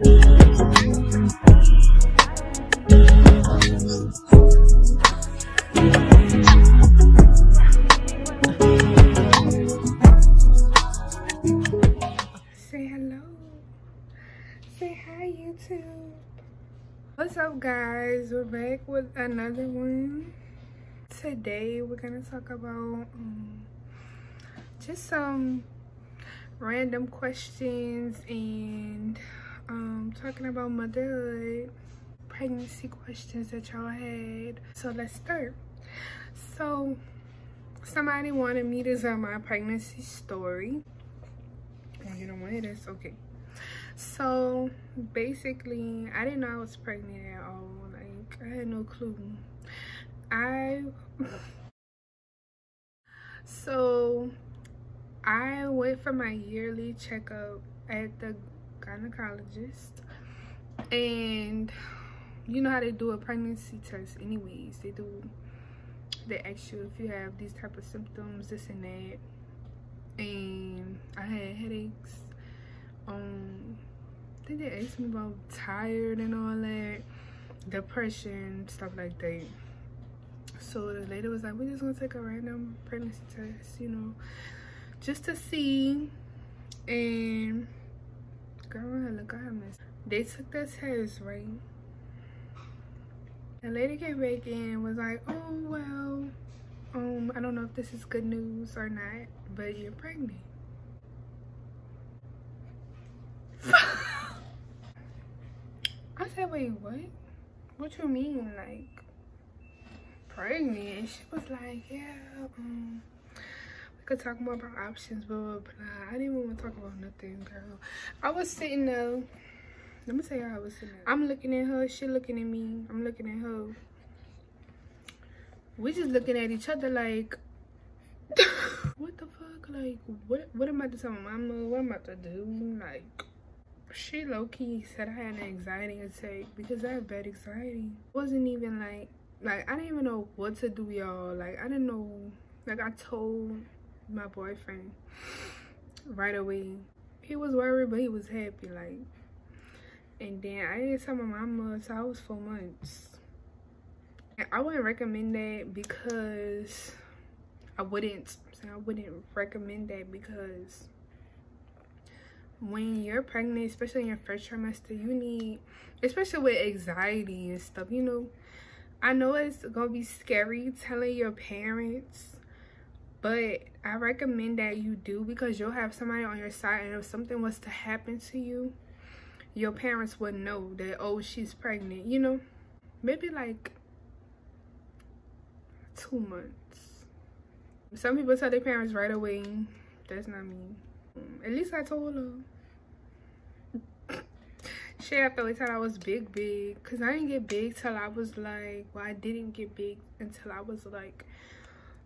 Say hello. Say hi, YouTube. What's up, guys? We're back with another one. Today we're gonna talk about just some random questions and talking about motherhood, pregnancy questions that y'all had. So let's start. So somebody wanted me to tell my pregnancy story. Oh, you don't want to hear this? Okay. So basically, I didn't know I was pregnant at all. Like, I had no clue. So I went for my yearly checkup at the gynecologist, and you know how they do a pregnancy test anyways. They ask you if you have these type of symptoms, this and that. And I had headaches. I think they asked me about tired and all that, depression, stuff like that. So the lady was like, we're just gonna take a random pregnancy test, you know, just to see. And girl, look at her mess. They took the test, right? The lady came back in, was like, oh well, I don't know if this is good news or not, but you're pregnant. I said, wait, what? What you mean, like, pregnant? She was like, yeah, we could talk more about options, blah, blah, blah. I didn't even want to talk about nothing, girl. I was sitting there. Let me tell you how I was sitting there. I'm looking at her, she looking at me, I'm looking at her. We just looking at each other like, what the fuck? Like, what am I to tell my mama? What am I to do? Like, she low-key said I had an anxiety attack because I have bad anxiety. It wasn't even like I didn't even know what to do, y'all. Like, I didn't know. Like, I told my boyfriend right away. He was worried, but he was happy, like. And then I didn't tell my mama, so I was 4 months. And I wouldn't recommend that because I wouldn't recommend that because when you're pregnant, especially in your first trimester, you need, especially with anxiety and stuff, you know. I know it's gonna be scary telling your parents, but I recommend that you do, because you'll have somebody on your side, and if something was to happen to you, your parents would know that, oh, she's pregnant, you know. Maybe like 2 months. Some people tell their parents right away. That's not me. At least I told her. She had to wait till I was big, because I didn't get big till I was like, well, I didn't get big until I was like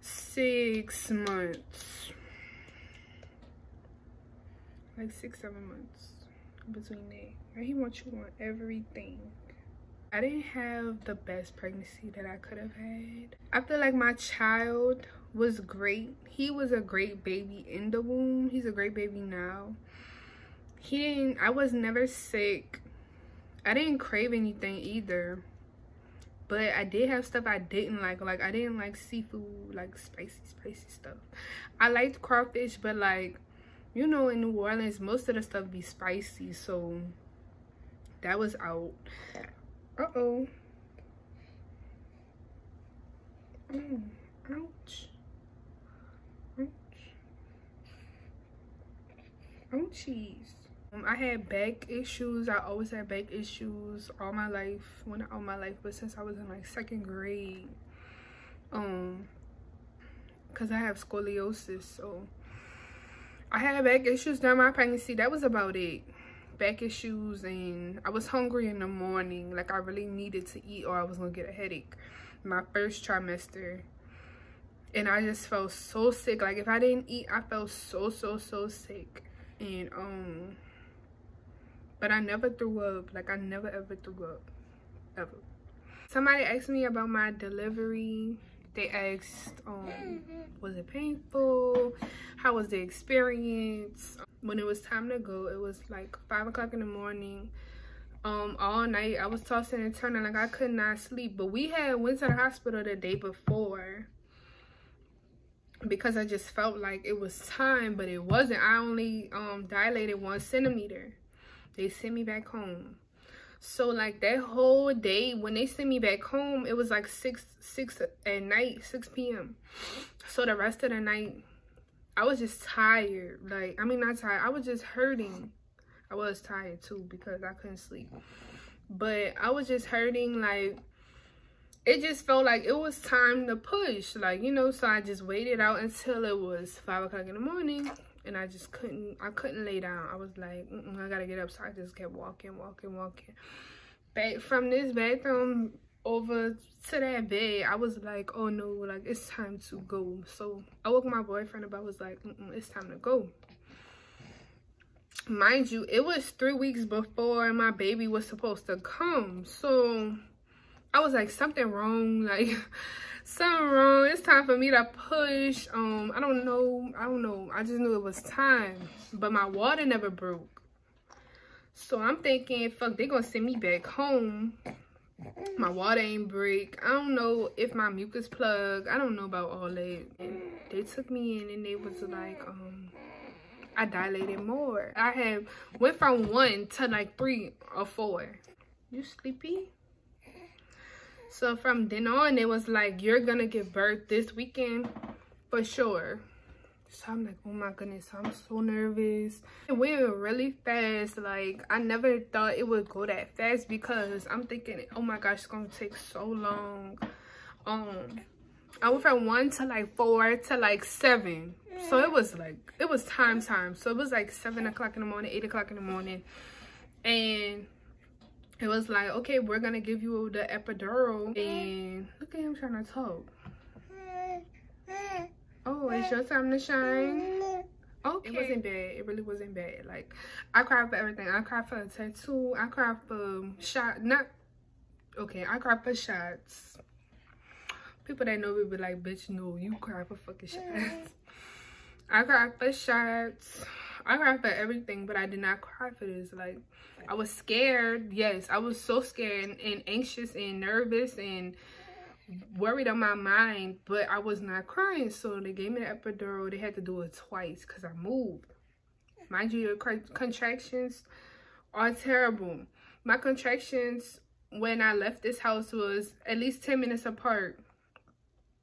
6 months. Like 6, 7 months between that. And he wants you on everything. I didn't have the best pregnancy that I could have had. I feel like my child was great. He was a great baby in the womb. He's a great baby now. I was never sick. I didn't crave anything either. But I did have stuff I didn't like. Like, I didn't like seafood, like spicy stuff. I liked crawfish, but like, you know, in New Orleans, most of the stuff be spicy. So that was out. Uh-oh. Ouch. Ouchies. I had back issues. I always had back issues all my life. Well, not all my life, but since I was in like 2nd grade. Because I have scoliosis, so I had back issues during my pregnancy. That was about it. Back issues, and I was hungry in the morning. Like, I really needed to eat or I was gonna get a headache. My first trimester. And I just felt so sick. Like, if I didn't eat, I felt so sick. And but I never threw up. Like, I never ever threw up, ever. Somebody asked me about my delivery. They asked, was it painful? How was the experience? When it was time to go, it was like 5 o'clock in the morning. all night. I was tossing and turning like I could not sleep. But we had went to the hospital the day before because I just felt like it was time, but it wasn't. I only dilated 1 centimeter. They sent me back home. So like that whole day when they sent me back home, it was like 6 at night, 6 p.m. So the rest of the night I was just tired. Like, I mean, not tired, I was just hurting. I was tired too because I couldn't sleep, but I was just hurting. Like, it just felt like it was time to push, like, you know. So I just waited out until it was 5 o'clock in the morning, and I just couldn't lay down. I was like, I gotta get up. So I just kept walking back from this bathroom over to that bed. I was like, oh no, like, it's time to go. So I woke my boyfriend up. I was like, it's time to go. Mind you, it was 3 weeks before my baby was supposed to come. So I was like, something wrong, like something wrong. It's time for me to push. I don't know. I just knew it was time. But my water never broke. So I'm thinking, fuck, they gonna send me back home. My water ain't break. I don't know if my mucus plug. I don't know about all that. And they took me in and they was like, I dilated more. I had went from 1 to like 3 or 4. You sleepy? So from then on, it was like, you're gonna give birth this weekend for sure. So I'm like, oh my goodness, I'm so nervous. It went really fast. Like, I never thought it would go that fast because I'm thinking, oh my gosh, it's gonna take so long. I went from 1 to like 4 to like 7. So it was like, it was time. So it was like 7 o'clock in the morning, 8 o'clock in the morning. And it was like, okay, we're gonna give you the epidural. And look at him trying to talk. Oh, it's your time to shine. Okay. It wasn't bad. It really wasn't bad. Like, I cried for everything. I cried for a tattoo. I cried for I cried for shots. People that know me be like, bitch, no, you cry for fucking shots. I cried for shots. I cried for everything, but I did not cry for this. Like, I was scared. Yes, I was so scared and anxious and nervous and worried on my mind, but I was not crying. So they gave me the epidural. They had to do it twice because I moved. Mind you, your contractions are terrible. My contractions when I left this house was at least 10 minutes apart.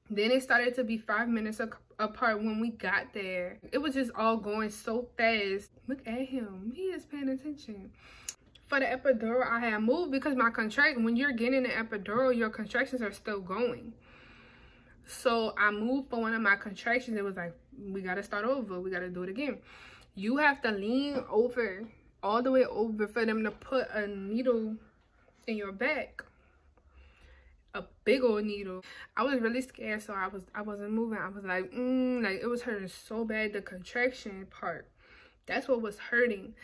Then it started to be 5 minutes apart when we got there. It was just all going so fast. Look at him. He is paying attention. For the epidural, I had moved because my when you're getting an epidural, your contractions are still going. So I moved for one of my contractions. It was like, we got to start over. We got to do it again. You have to lean over, all the way over, for them to put a needle in your back. A big old needle. I was really scared, so I wasn't moving. I was like, like, it was hurting so bad. The contraction part, that's what was hurting,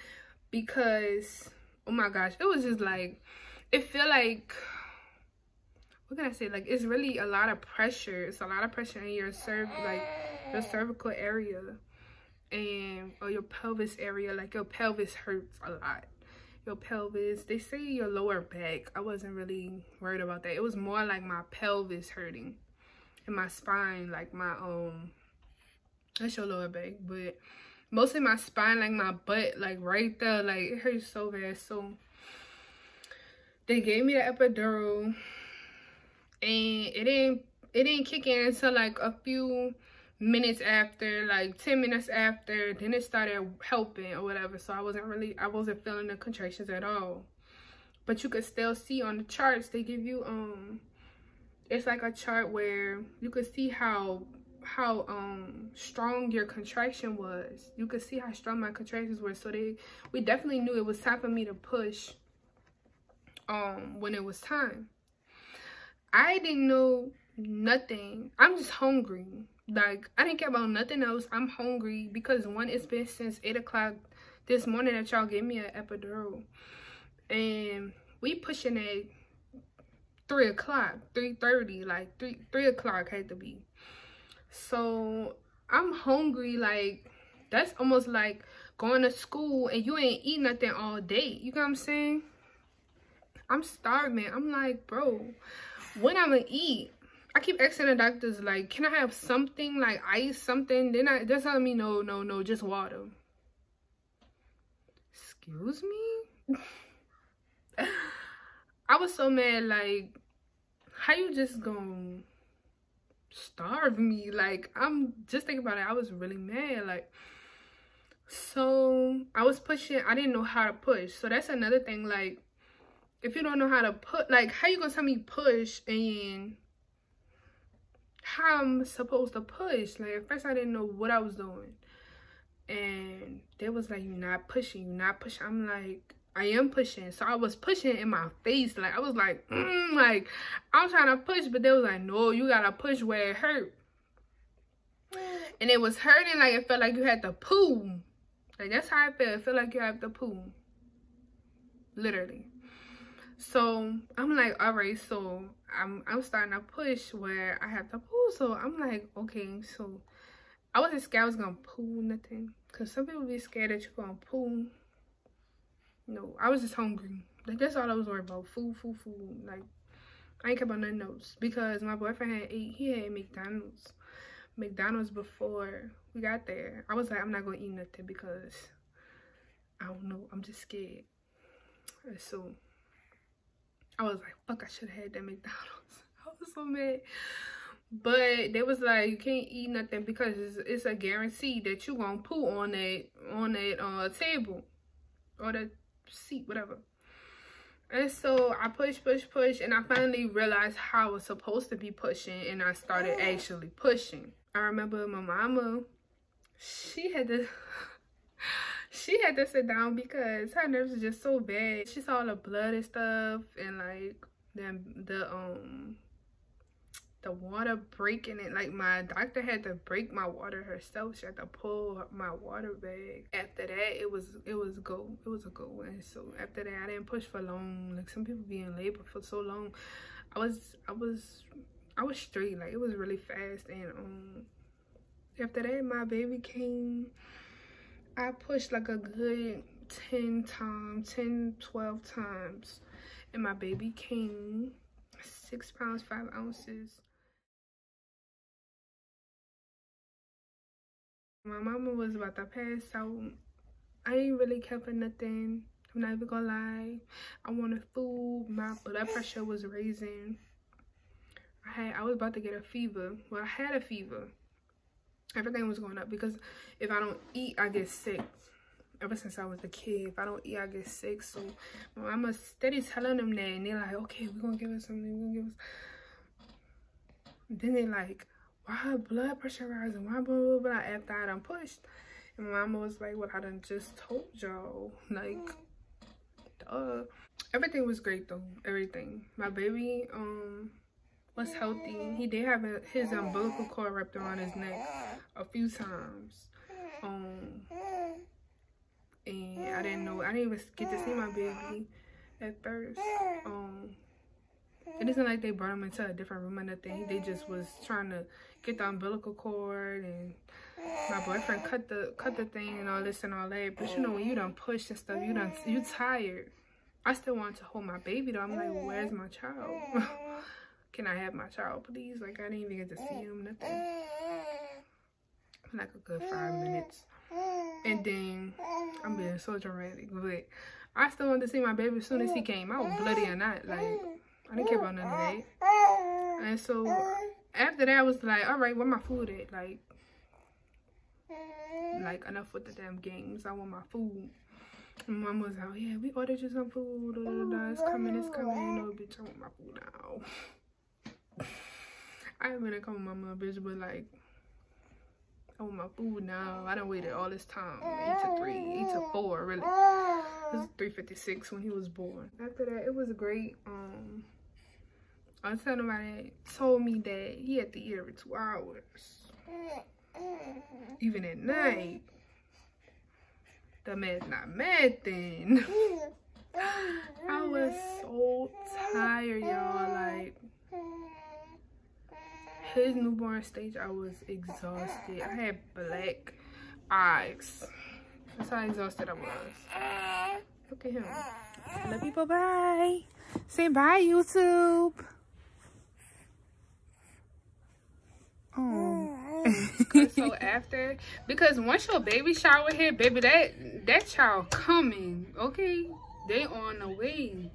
because oh my gosh, it was just like, it feel like, what can I say, like, it's really a lot of pressure. It's a lot of pressure in your your cervical area and or your pelvis area. Like, your pelvis hurts a lot. Your pelvis, they say your lower back. I wasn't really worried about that. It was more like my pelvis hurting and my spine, like my that's your lower back, but mostly my spine, like my butt, like right there, like it hurts so bad. So they gave me the epidural, and it didn't kick in until like a few minutes after, like 10 minutes after. Then it started helping or whatever. So I wasn't feeling the contractions at all, but you could still see on the charts they give you, it's like a chart where you could see how strong your contraction was. You could see how strong my contractions were. So we definitely knew it was time for me to push when it was time. I didn't know nothing. I'm just hungry. Like, I didn't care about nothing else. I'm hungry because, one, it's been since 8 o'clock this morning that y'all gave me an epidural, and we pushing at 3 o'clock, 3:30, like 3 o'clock had to be. So I'm hungry. Like, that's almost like going to school and you ain't eat nothing all day. You know what I'm saying? I'm starving. I'm like, bro, when I'm gonna eat? I keep asking the doctors, like, can I have something, like ice, something? They're telling me, no, just water. Excuse me? I was so mad, like, how you just gonna starve me? Like, I'm just thinking about it. I was really mad, like, so I was pushing. I didn't know how to push. So that's another thing, like, if you don't know how to put, like, how you gonna tell me push and how I'm supposed to push? Like, at first I didn't know what I was doing, and they was like, you're not pushing. I'm like, I am pushing. So I was pushing in my face, like I was like, like I'm trying to push, but they was like, no, you gotta push where it hurt. And it was hurting, like it felt like you had to poo. Like, that's how I felt. It felt like you have to poo, literally. So I'm like, all right, so I'm starting to push where I have to poo. So I'm like, okay, so I wasn't scared I was gonna poo nothing, because some people be scared that you're gonna poo. No, I was just hungry. Like, that's all I was worried about. Food. Like, I ain't care about nothing else, because my boyfriend had ate, he had McDonald's before we got there. I was like, I'm not gonna eat nothing because I don't know, I'm just scared. And so I was like, fuck, I should have had that McDonald's. I was so mad. But they was like, you can't eat nothing because it's a guarantee that you gonna poo on that table or the seat, whatever. And so I pushed, and I finally realized how I was supposed to be pushing, and I started actually pushing. I remember my mama, she had to sit down because her nerves were just so bad. She saw all the blood and stuff, and like the water breaking it. Like, my doctor had to break my water herself. She had to pull my water bag. After that, it was a go. And so after that, I didn't push for long. Like, some people be in labor for so long. I was straight. Like, it was really fast. And after that, my baby came. I pushed like a good 10, 12 times, and my baby came. 6 pounds 5 ounces. My mama was about to pass out. I ain't really care for nothing. I'm not even gonna lie. I wanted food. My blood pressure was raising. I was about to get a fever. Well, I had a fever. Everything was going up because if I don't eat, I get sick. Ever since I was a kid, if I don't eat, I get sick. So my mama steady telling them that, and they're like, okay, we're gonna give us something. Then they like, why her blood pressure rising? Why blah, blah, blah, after I done pushed? And my mama was like, well, I done just told y'all. Like, duh. Everything was great though. Everything. My baby was healthy. He did have his umbilical cord wrapped around his neck a few times. And I didn't even get to see my baby at first. It isn't like they brought him into a different room or nothing. They just was trying to get the umbilical cord, and my boyfriend cut the thing and all this and all that. But you know, when you done push and stuff, you tired. I still wanted to hold my baby though. I'm like, well, where's my child? Can I have my child, please? Like, I didn't even get to see him, nothing. Like a good 5 minutes. And then, I'm being so dramatic, but I still wanted to see my baby as soon as he came out, bloody or not. Like, I didn't care about none of that. And so, after that, I was like, all right, where my food at? Like, enough with the damn games. I want my food. And Mom was like, oh, yeah, we ordered you some food. It's coming. No, bitch, I want my food now. I ain't gonna call my mama a bitch, but like, I want my food now. I done waited all this time. 8 to 4, really. It was 3:56 when he was born. After that, it was great. I was telling somebody told me that he had to eat every 2 hours. Even at night. The man's not mad then. I was so tired, y'all. Like, his newborn stage, I was exhausted. I had black eyes. That's how exhausted I was. Look at him. Love you, bye-bye. Say bye, YouTube. Oh. So after, because once your baby shower here, baby, that child coming, okay? They on the way.